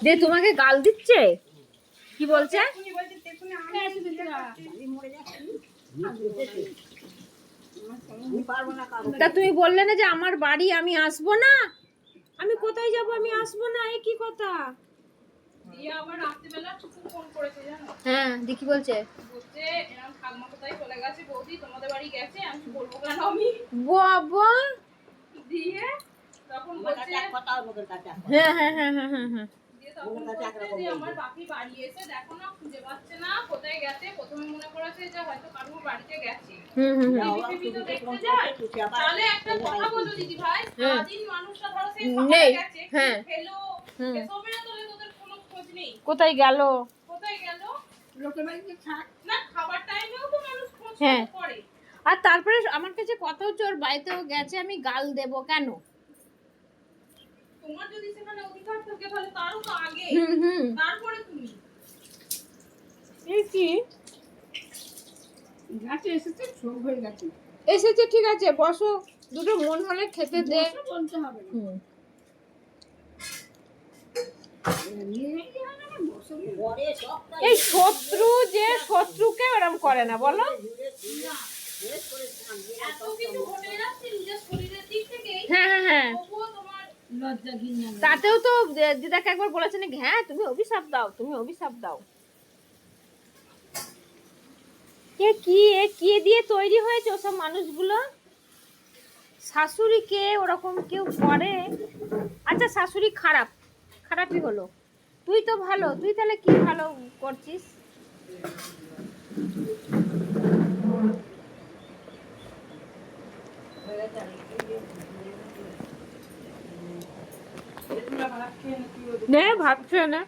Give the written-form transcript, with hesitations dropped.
যে তোমাকে গাল দিচ্ছে, কি বলছে? তা তুমি বললে না যে আমার বাড়ি, আমি আসবো না, আমি কোথায় যাব, আমি আসবো না, এই কি কথা? দিয়ে আবার রাত্রিবেলা টুকু ফোন করেছে জানো? হ্যাঁ, দেখি বলছে এরকম ঠাকুমা কোথায় চলে গেছে, বৌদি তোমাদের বাড়ি গেছে, আমি বলবো কেন আমি? বাবা। দিয়ে তখন বলছে হ্যাঁ হ্যাঁ হ্যাঁ হ্যাঁ হ্যাঁ হ্যাঁ দিয়ে তখন বলছে যে আমার বাপি বাড়ি এসে দেখো না, খুঁজে পাচ্ছে না, কোথায় গেছে। প্রথমে মনে করেছে যে হয়তো কারুর বাড়িতে গেছে। টিভি তো দেখতে যায়। তাহলে একটা কথা বলো দিদি ভাই, সারাদিন মানুষটা ধরো সেই সকালে গেছে, খেলো, এসবের তোলে তোদের কোনো খোঁজ নেই। কোথায় গেল? কোথায় গেল? লোকের বাড়িতে থাক না, খাবার টাইমেও তো মানুষ খোঁজ করে। আর তারপরে আমার কাছে কথা হচ্ছে ওর বাড়িতেও গেছে, আমি গাল দেব কেন? তোমার যদি সেখানে অধিকার থাকে তাহলে তারও তো আগে, তারপরে তুমি। এই কি গাছে এসেছে, সব হয়ে গেছে। এসেছে, ঠিক আছে, বসো, দুটো মন হলে খেতে দে। বলতে হবে না। এই শত্রু যে শত্রুকে ওরম করে না, বলো? এত কিছু ঘটে যাচ্ছে নিজের শরীরের দিক থেকে। হ্যাঁ হ্যাঁ হ্যাঁ, তবুও তোমার লজ্জা ঘৃণা। তাতেও তো দিদাকে একবার বলেছে নাকি, হ্যাঁ তুমি অভিশাপ দাও, তুমি অভিশাপ দাও। কি দিয়ে তৈরি হয়েছে ওসব মানুষগুলো? শাশুড়িকে ওরকম কেউ করে? আচ্ছা, শাশুড়ি খারাপই হলো, তুই তো ভালো, তুই তাহলে কি ভালো করছিস? ভাত খেয়ে না।